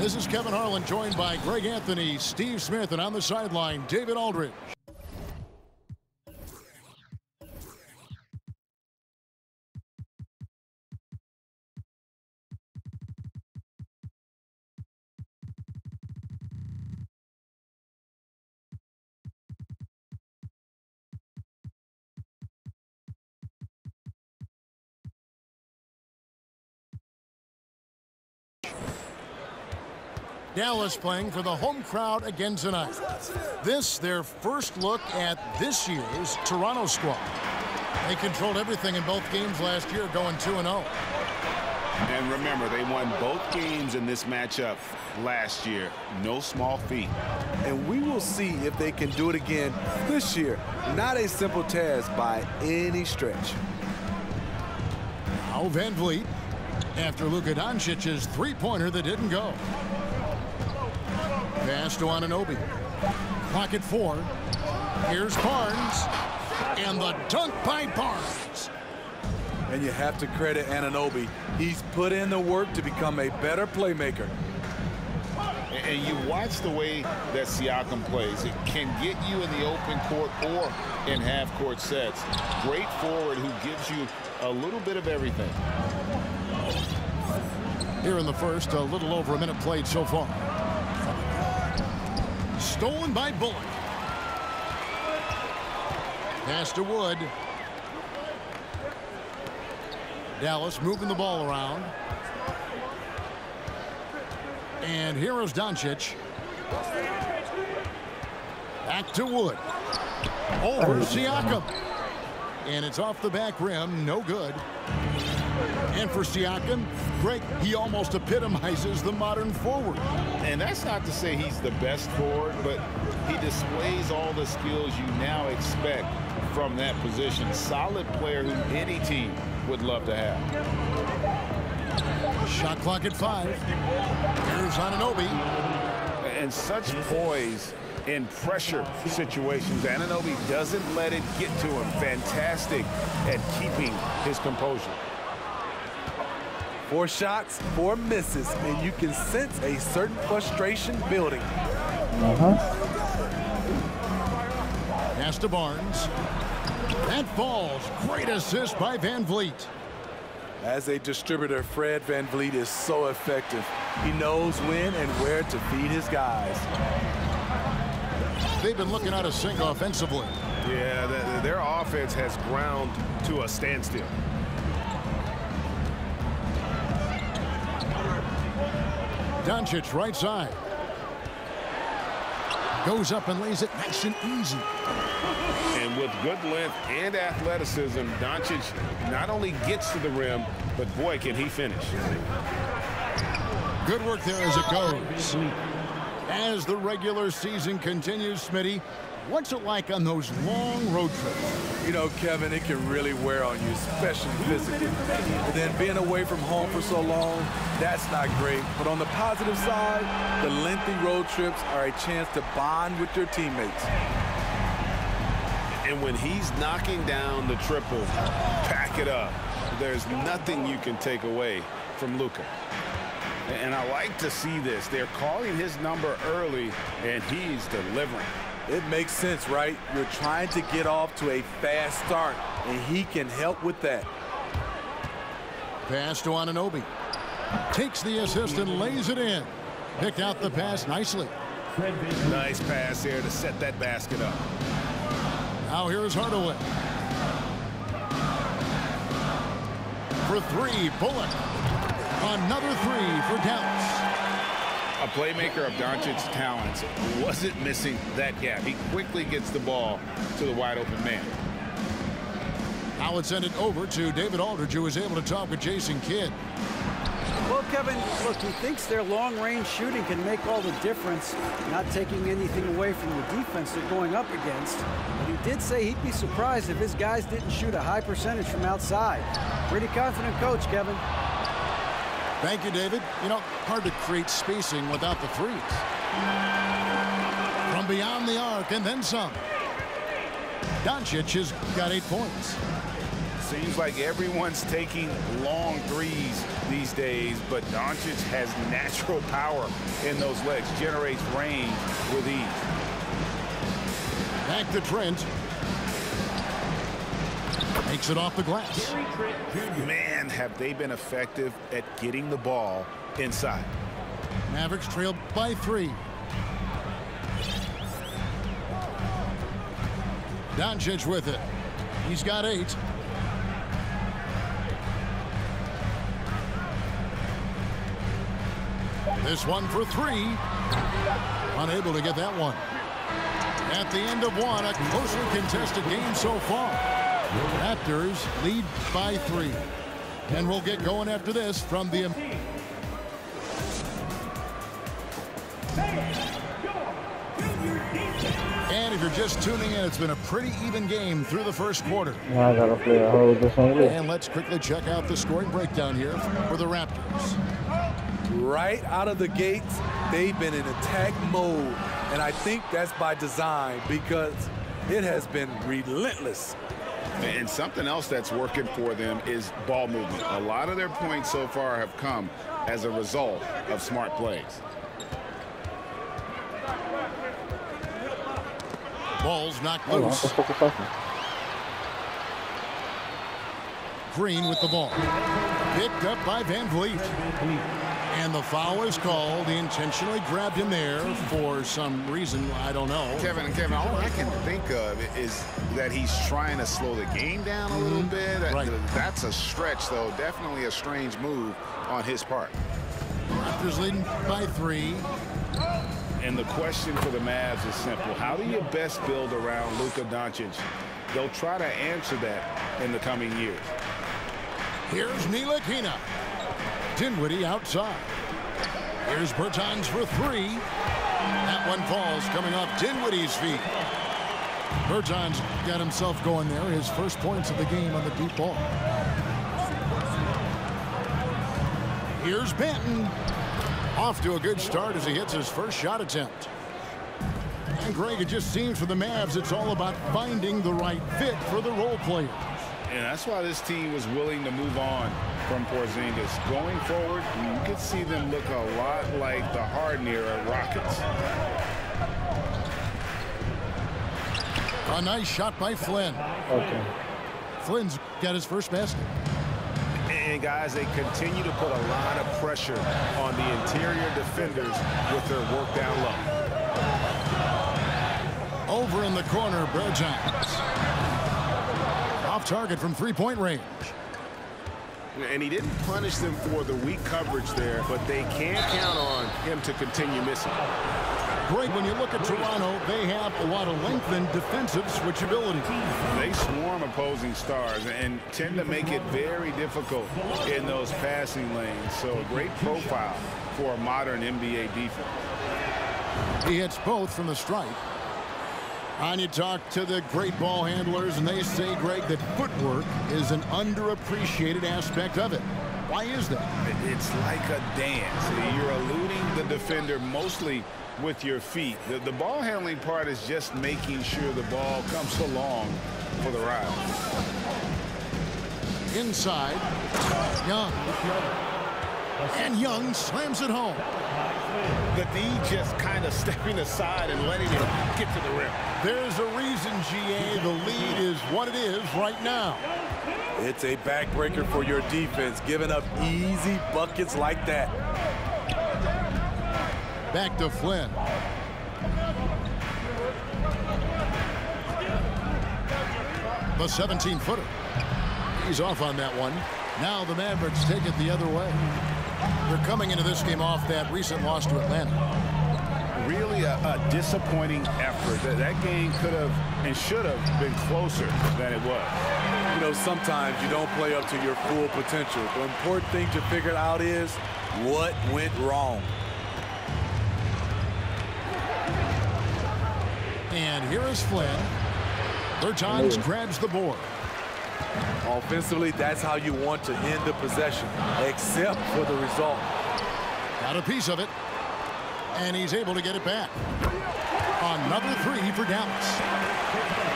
This is Kevin Harlan, joined by Greg Anthony, Steve Smith, and on the sideline, David Aldridge. Dallas playing for the home crowd again tonight. This, their first look at this year's Toronto squad. They controlled everything in both games last year, going 2-0. And remember, they won both games in this matchup last year. No small feat. And we will see if they can do it again this year. Not a simple task by any stretch. Now Van Vliet after Luka Doncic's three-pointer that didn't go. Pass to Anunoby. Clock at 4. Here's Barnes. And the dunk by Barnes. And you have to credit Anunoby. He's put in the work to become a better playmaker. And you watch the way that Siakam plays. It can get you in the open court or in half-court sets. Great forward who gives you a little bit of everything. Here in the first, a little over a minute played so far. Stolen by Bullock. Pass to Wood. Dallas moving the ball around. And here is Doncic. Back to Wood. Over Siakam. And it's off the back rim. No good. And for Siakam, Greg, he almost epitomizes the modern forward. And that's not to say he's the best forward, but he displays all the skills you now expect from that position. Solid player who any team would love to have. Shot clock at 5. Here's Anunoby. And such poise in pressure situations. Anunoby doesn't let it get to him. Fantastic at keeping his composure. 4 shots, 4 misses, and you can sense a certain frustration building. Pass to Barnes. That falls. Great assist by Van Vliet. As a distributor, Fred Van Vliet is so effective. He knows when and where to feed his guys. They've been looking out of sync offensively. Yeah, their offense has ground to a standstill. Doncic right side. Goes up and lays it nice and easy. And with good length and athleticism, Doncic not only gets to the rim, but boy, can he finish. Good work there as it goes. As the regular season continues, Smitty, what's it like on those long road trips? You know, Kevin, it can really wear on you, especially physically. And then being away from home for so long, that's not great. But on the positive side, the lengthy road trips are a chance to bond with your teammates. And when he's knocking down the triple, pack it up. There's nothing you can take away from Luka. And I like to see this. They're calling his number early, and he's delivering. It makes sense, right? You're trying to get off to a fast start, and he can help with that. Pass to Anunoby. Takes the assist and lays it in. Picked out the pass nicely. Nice pass here to set that basket up. Now here's Hardaway. For 3, Bullock. Another 3 for Dallas. A playmaker of Doncic's talents wasn't missing that gap. He quickly gets the ball to the wide open man. Now let's send it over to David Aldridge, who was able to talk with Jason Kidd. Well, Kevin, look, he thinks their long-range shooting can make all the difference, not taking anything away from the defense they're going up against. But he did say he'd be surprised if his guys didn't shoot a high percentage from outside. Pretty confident coach, Kevin. Thank you, David. You know, hard to create spacing without the threes. From beyond the arc and then some. Doncic has got 8 points. Seems like everyone's taking long threes these days, but Doncic has natural power in those legs, generates range with ease. Back to Trent. Makes it off the glass. Man, have they been effective at getting the ball inside. Mavericks trailed by 3. Doncic with it. He's got 8. This one for 3. Unable to get that one. At the end of one, a closely contested game so far. Raptors lead by 3. And we'll get going after this from the... And if you're just tuning in, it's been a pretty even game through the first quarter. Now I gotta play a whole different way. And let's quickly check out the scoring breakdown here for the Raptors. Right out of the gates, they've been in attack mode. And I think that's by design because it has been relentless. And something else that's working for them is ball movement. A lot of their points so far have come as a result of smart plays. Ball's knocked loose. Green with the ball. Picked up by Van Vliet. And the foul is called. He intentionally grabbed him there for some reason. I don't know. Kevin, all I can think of is that he's trying to slow the game down a little bit. Right. That's a stretch, though. Definitely a strange move on his part. Raptors leading by 3. And the question for the Mavs is simple. How do you best build around Luka Doncic? They'll try to answer that in the coming years. Here's Ntilikina. Dinwiddie outside. Here's Bertans for 3. That one falls coming off Dinwiddie's feet. Bertans got himself going there. His first points of the game on the deep ball. Here's Benton. Off to a good start as he hits his first shot attempt. And Greg, it just seems for the Mavs it's all about finding the right fit for the role players. And that's why this team was willing to move on from Porzingis. Going forward, you could see them look a lot like the Harden era Rockets. A nice shot by Flynn. Okay. Flynn's got his first basket. And guys, they continue to put a lot of pressure on the interior defenders with their work down low. Over in the corner, Bertans. Off target from 3-point range. And he didn't punish them for the weak coverage there, but they can't count on him to continue missing. Greg, when you look at Toronto, they have a lot of length and defensive switchability. They swarm opposing stars and tend to make it very difficult in those passing lanes. So a great profile for a modern NBA defense. He hits both from the stripe. And you talk to the great ball handlers, and they say, Greg, that footwork is an underappreciated aspect of it. Why is that? It's like a dance. You're eluding the defender mostly with your feet. The ball handling part is just making sure the ball comes along for the ride. Inside, Young. And Young slams it home. The D just kind of stepping aside and letting it get to the rim. There's a reason, GA, the lead is what it is right now. It's a backbreaker for your defense, giving up easy buckets like that. Back to Flynn. The 17-footer. He's off on that one. Now the Mavericks take it the other way. They're coming into this game off that recent loss to Atlanta. Really a disappointing effort. That game could have and should have been closer than it was. You know, sometimes you don't play up to your full potential. The important thing to figure out is what went wrong. And here is Flynn. Bertans grabs the board. Offensively, that's how you want to end the possession, except for the result. Got a piece of it. And he's able to get it back. Another three for Dallas.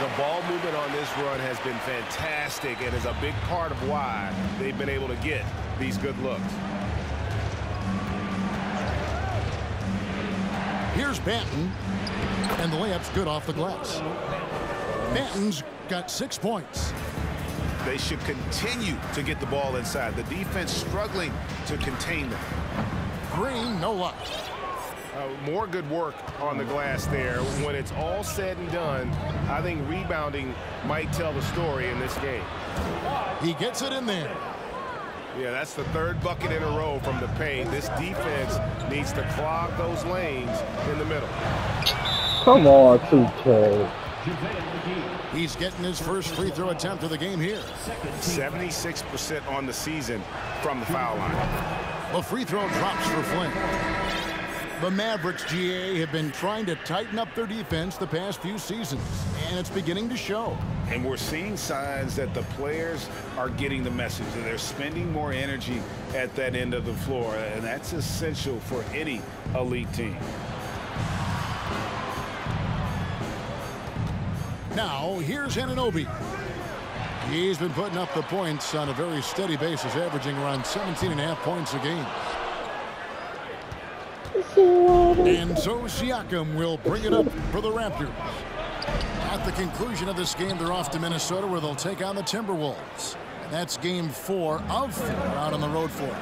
The ball movement on this run has been fantastic and is a big part of why they've been able to get these good looks. Here's Banton, and the layup's good off the glass. Banton's got 6 points. They should continue to get the ball inside. The defense struggling to contain them. Green, no luck. More good work on the glass there. When it's all said and done, I think rebounding might tell the story in this game. He gets it in there. Yeah, that's the third bucket in a row from the paint. This defense needs to clog those lanes in the middle. Come on, 2K. He's getting his first free throw attempt of the game here. 76% on the season from the foul line. The free throw drops for Flynn. The Mavericks, GA, have been trying to tighten up their defense the past few seasons, and it's beginning to show. And we're seeing signs that the players are getting the message, and they're spending more energy at that end of the floor, and that's essential for any elite team. Now, here's Anunoby. He's been putting up the points on a very steady basis, averaging around 17.5 points a game. And so Siakam will bring it up for the Raptors. At the conclusion of this game, they're off to Minnesota, where they'll take on the Timberwolves. And that's game 4 of 4 out on the road for them.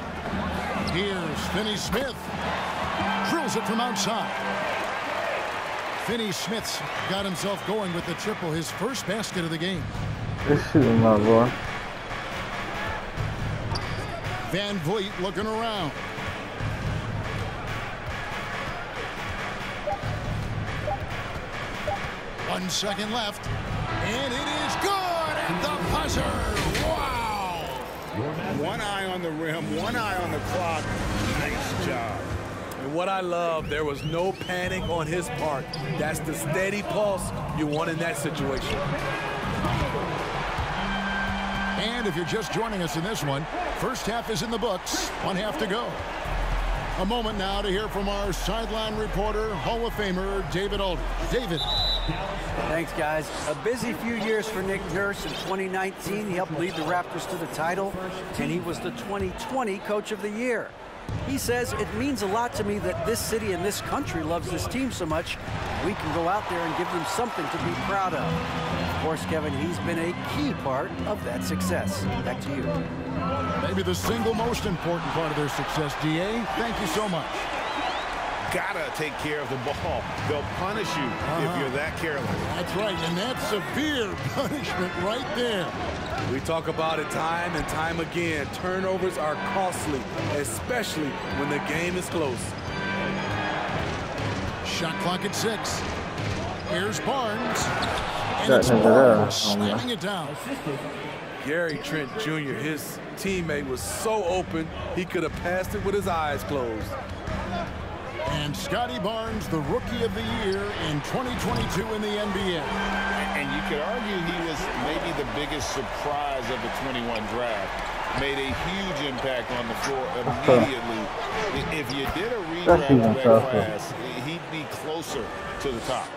Here's Finney-Smith. Drills it from outside. Finney-Smith's got himself going with the triple, his first basket of the game. This is my boy. Van Vliet looking around. One second left, and it is good at the buzzer. Wow! One eye on the rim, one eye on the clock. Nice job. And what I love, there was no panic on his part. That's the steady pulse you want in that situation. And if you're just joining us in this one, first half is in the books. 1 half to go. A moment now to hear from our sideline reporter, Hall of Famer David Aldridge. David. Thanks, guys. A busy few years for Nick Nurse. In 2019, he helped lead the Raptors to the title, and he was the 2020 Coach of the Year. He says, it means a lot to me that this city and this country loves this team so much. We can go out there and give them something to be proud of. Of course, Kevin, he's been a key part of that success. Back to you. Maybe the single most important part of their success, DA. Thank you so much. Gotta take care of the ball. They'll punish you if you're that careless. That's right, and that's severe punishment right there. We talk about it time and time again. Turnovers are costly, especially when the game is close. Shot clock at 6. Here's Barnes. And it's Barnes slamming it down. Gary Trent Jr., his teammate, was so open, he could have passed it with his eyes closed. And Scotty Barnes, the Rookie of the Year in 2022 in the NBA. And you could argue he was maybe the biggest surprise of the 21 draft. Made a huge impact on the floor immediately. If you did a redraft of that class, he'd be closer to the top.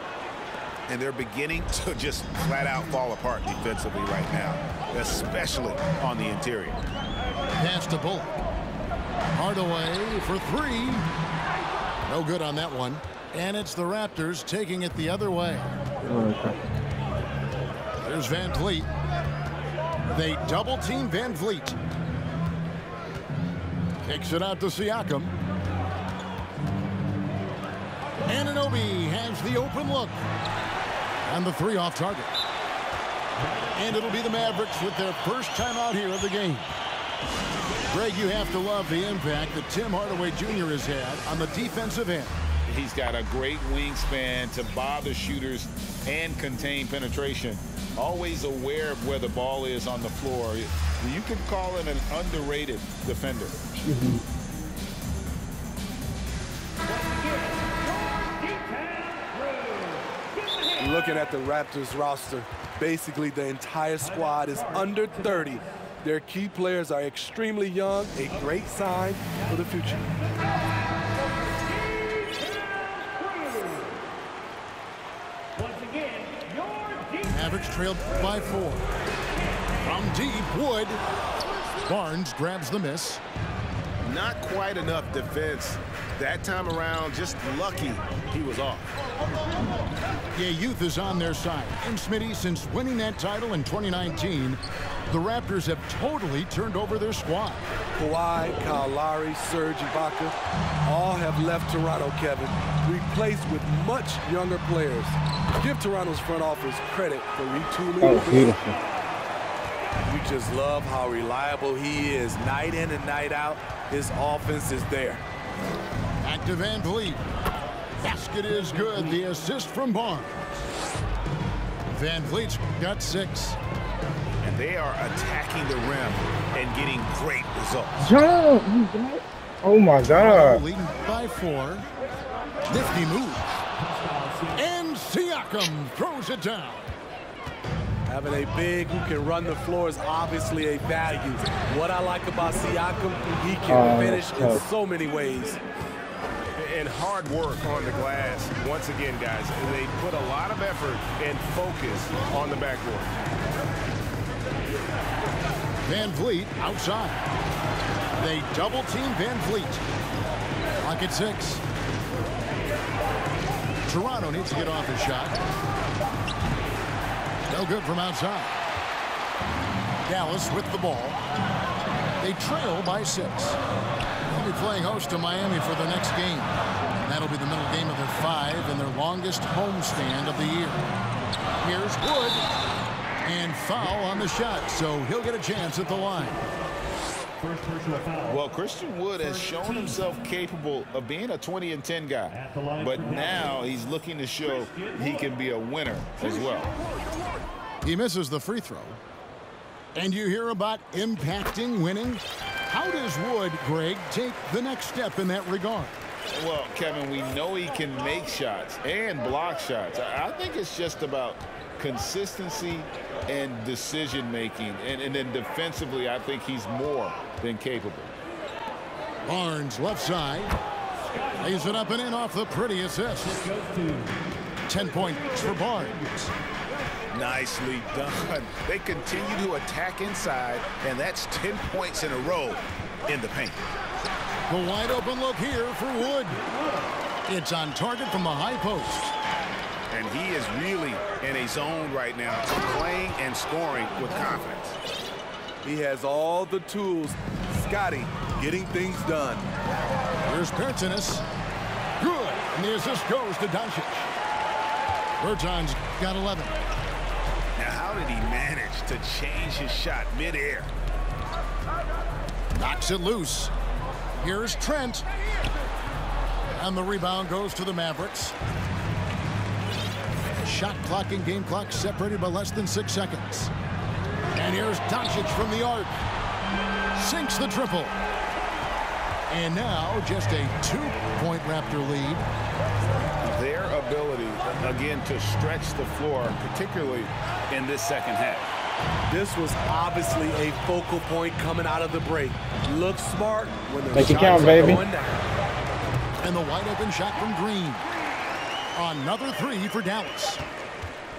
And they're beginning to just flat out fall apart defensively right now, especially on the interior. Pass to Bullock. Hardaway for 3. No good on that one. And it's the Raptors taking it the other way. There's Van Vliet. They double-team Van Vliet. Kicks it out to Siakam. Anunoby has the open look. And the 3 off target. And it'll be the Mavericks with their first time out here of the game. Greg, you have to love the impact that Tim Hardaway Jr. has had on the defensive end. He's got a great wingspan to bother shooters and contain penetration. Always aware of where the ball is on the floor. You could call him an underrated defender. Looking at the Raptors roster, basically the entire squad is under 30. Their key players are extremely young, a great sign for the future. Mavericks trailed by 4. From deep, Wood. Barnes grabs the miss. Not quite enough defense that time around. Just lucky he was off. Yeah, youth is on their side. And Smitty, since winning that title in 2019, the Raptors have totally turned over their squad. Kawhi, Kyle Lowry, Serge Ibaka, all have left Toronto, Kevin, replaced with much younger players. Give Toronto's front office credit for retooling. Oh, beautiful. We just love how reliable he is. Night in and night out, his offense is there. Back to Van Vliet. Basket is good. The assist from Barnes. Van Vliet's got 6. And they are attacking the rim and getting great results. Jump! Oh my God. Leading by 4. Nifty move. And Siakam throws it down. Having a big who can run the floor is obviously a value. What I like about Siakam, he can finish in so many ways. And hard work on the glass. Once again, guys, they put a lot of effort and focus on the backboard. Van Vliet outside. They double team Van Vliet. Clock at 6. Toronto needs to get off his shot. No good from outside. Dallas with the ball. They trail by 6. They'll be playing host to Miami for the next game. That'll be the middle game of their 5 and their longest homestand of the year. Here's Wood. And foul on the shot, so he'll get a chance at the line. Well, Christian Wood has shown himself capable of being a 20-10 guy, but now he's looking to show he can be a winner as well. He misses the free throw. And you hear about impacting winning. How does Wood, Greg, take the next step in that regard? Well, Kevin, we know he can make shots and block shots. I think it's just about consistency and decision-making. And then defensively, I think he's more than capable. Barnes, left side. Lays it up and in off the pretty assist. 10 points for Barnes. Nicely done. They continue to attack inside, and that's 10 points in a row in the paint. The wide open look here for Wood. It's on target from the high post. And he is really in a zone right now, playing and scoring with confidence. He has all the tools. Scotty getting things done. Here's Pertinis. Good. And the assist goes to Doncic. Berton's got 11. Now, how did he manage to change his shot midair? Knocks it loose. Here's Trent. And the rebound goes to the Mavericks. Shot clock and game clock separated by less than 6 seconds. And here's Doncic from the arc. Sinks the triple. And now just a 2-point Raptor lead. Their ability, again, to stretch the floor, particularly in this second half. This was obviously a focal point coming out of the break. Looks smart when the Make it shots count, are baby. going down. And the wide open shot from Green. Another 3 for Dallas.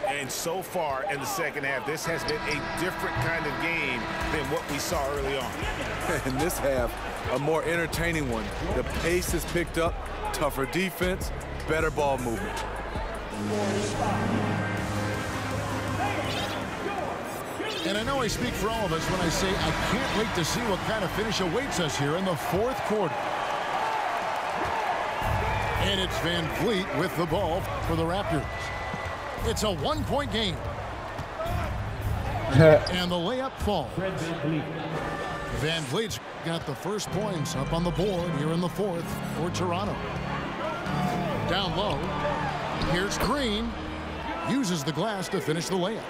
And so far in the second half, this has been a different kind of game than what we saw early on. And this half, a more entertaining one. The pace has picked up, tougher defense, better ball movement. And I know I speak for all of us when I say I can't wait to see what kind of finish awaits us here in the 4th quarter. And it's Van Vliet with the ball for the Raptors. It's a 1-point game. And the layup falls. Van Vliet's got the first points up on the board here in the 4th for Toronto. Down low. Here's Green. Uses the glass to finish the layup.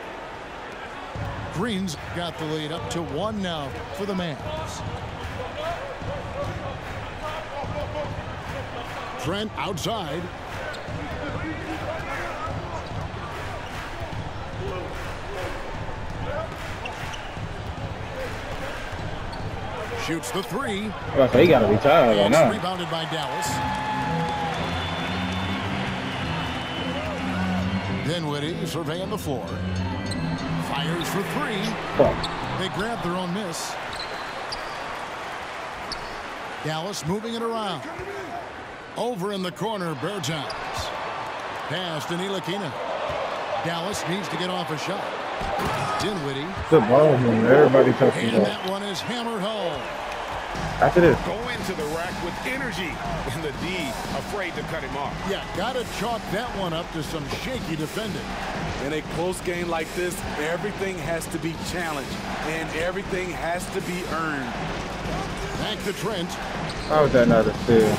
Green's got the lead up to 1 now for the Mavs. Trent outside. Shoots the 3. Well, so he got to retire right now. Rebounded by Dallas. Dinwiddie surveying the floor. Fires for three. They grab their own miss. Dallas moving it around. Over in the corner, Bertans. Pass to Ntilikina. Dallas needs to get off a shot. Dinwiddie. Good ball, man. Everybody touching And that. that one is hammered home. After this. Go into the rack with energy, and the D afraid to cut him off. Yeah, got to chalk that one up to some shaky defending. In a close game like this, everything has to be challenged, and everything has to be earned. Back to Trent. How was that not a steal?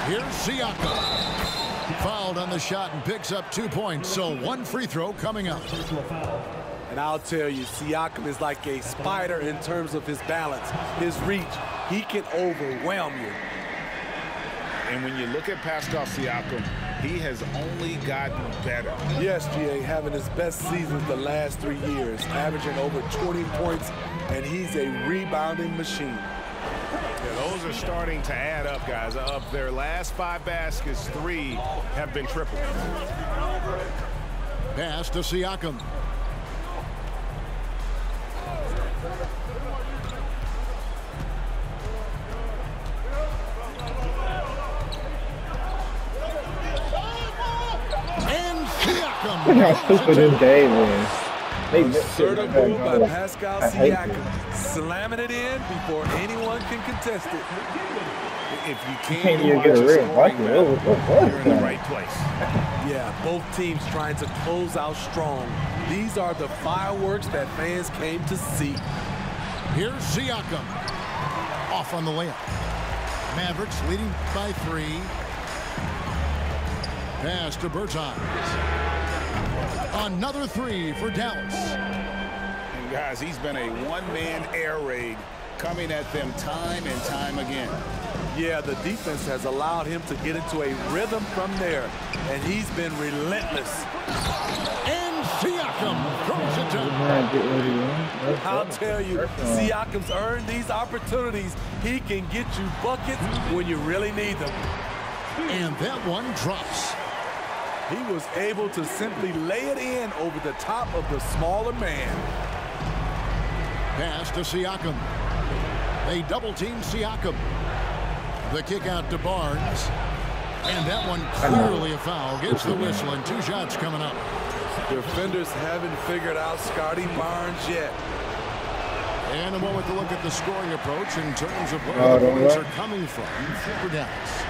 Here's Siakam. Fouled on the shot and picks up 2 points, so one free throw coming up. And I'll tell you, Siakam is like a spider in terms of his balance, his reach. He can overwhelm you. And when you look at Pascal Siakam, he has only gotten better. Yes, GA, having his best seasons the last 3 years, averaging over 20 points, and he's a rebounding machine. Yeah, those are starting to add up, guys. Of their last 5 baskets, 3 have been triple. Pass to Siakam. And Siakam. Look how stupid this game is. They just Assertive move by Pascal I hate Siakam, slamming it in before anyone can contest it. If you can't can't even watch get a a real scoring bucket. battle, What you're in the right place. Yeah, both teams trying to close out strong. These are the fireworks that fans came to see. Here's Siakam. Off on the layup. Mavericks leading by 3. Pass to Bertans. Another 3 for Dallas. And guys, he's been a one-man air raid coming at them time and time again. Yeah, the defense has allowed him to get into a rhythm from there, and he's been relentless. And Siakam throws it down. I'll tell you, Siakam's earned these opportunities. He can get you buckets when you really need them. And that one drops. He was able to simply lay it in over the top of the smaller man. Pass to Siakam. They double-team Siakam. The kick out to Barnes. And that one clearly a foul. Gets the whistle and 2 shots coming up. Defenders haven't figured out Scotty Barnes yet. And a moment to look at the scoring approach in terms of where the points are coming from for Dallas.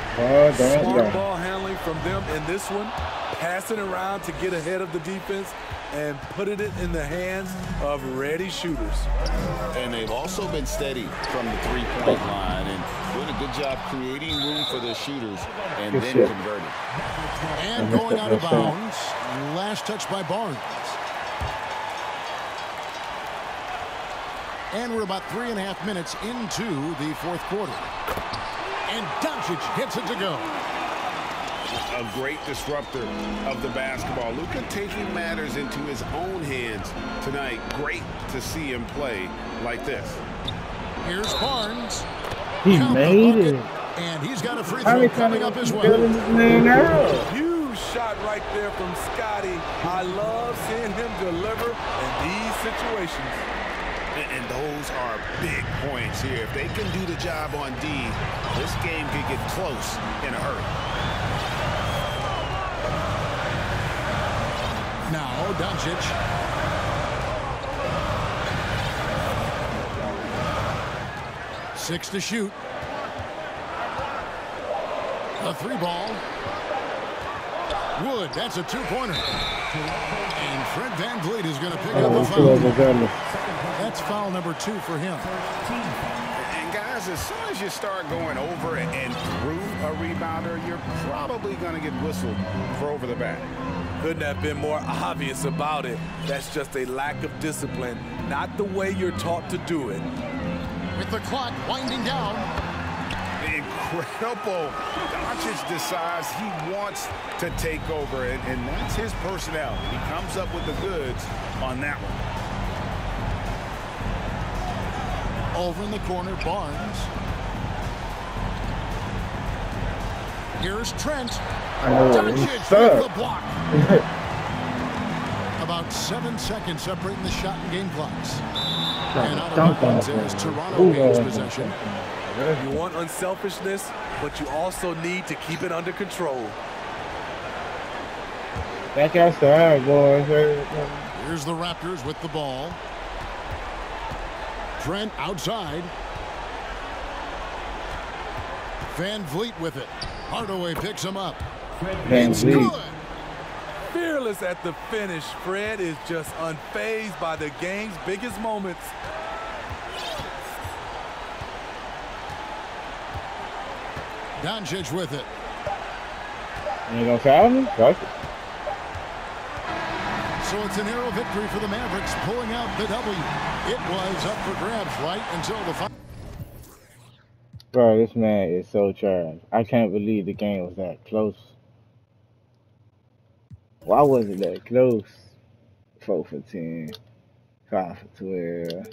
Smart ball handling from them in this one. Passing around to get ahead of the defense and putting it in the hands of ready shooters. And they've also been steady from the three-point line and doing a good job creating room for their shooters and then converting. And going out of bounds. Last touch by Barnes. And we're about 3.5 minutes into the 4th quarter. And Doncic gets it to go. A great disruptor of the basketball. Luka taking matters into his own hands tonight. Great to see him play like this. Here's Barnes. He made it. And he's got a free throw coming up as well. Huge shot right there from Scotty. I love seeing him deliver in these situations. And those are big points here. If they can do the job on D, this game could get close in a hurry. Now Doncic. Six to shoot. A 3-ball. Wood, that's a 2-pointer. And Fred VanVleet is going to pick up a foul. That's foul number 2 for him. And guys, as soon as you start going over and through a rebounder, you're probably going to get whistled for over the back. Couldn't have been more obvious about it. That's just a lack of discipline, not the way you're taught to do it. With the clock winding down. Incredible. Doncic decides he wants to take over, and that's his personality. He comes up with the goods on that one. Over in the corner, Barnes. Here's Trent. Doncic with the block. About 7 seconds separating the shot and game clocks. And out Dunk of on bounds it. as Toronto gains possession. You want unselfishness, but you also need to keep it under control. Back outside, boys. Here's the Raptors with the ball. Trent outside. Van Vliet with it. Hardaway picks him up. Van It's Vliet. good. Fearless at the finish. Fred is just unfazed by the game's biggest moments. Doncic with it. You ain't gonna foul me? Fuck it. So it's a narrow victory for the Mavericks, pulling out the W. It was up for grabs right until the final. Bro, this man is so trash. I can't believe the game was that close. Why was it that close? 4 for 10, 5 for 12.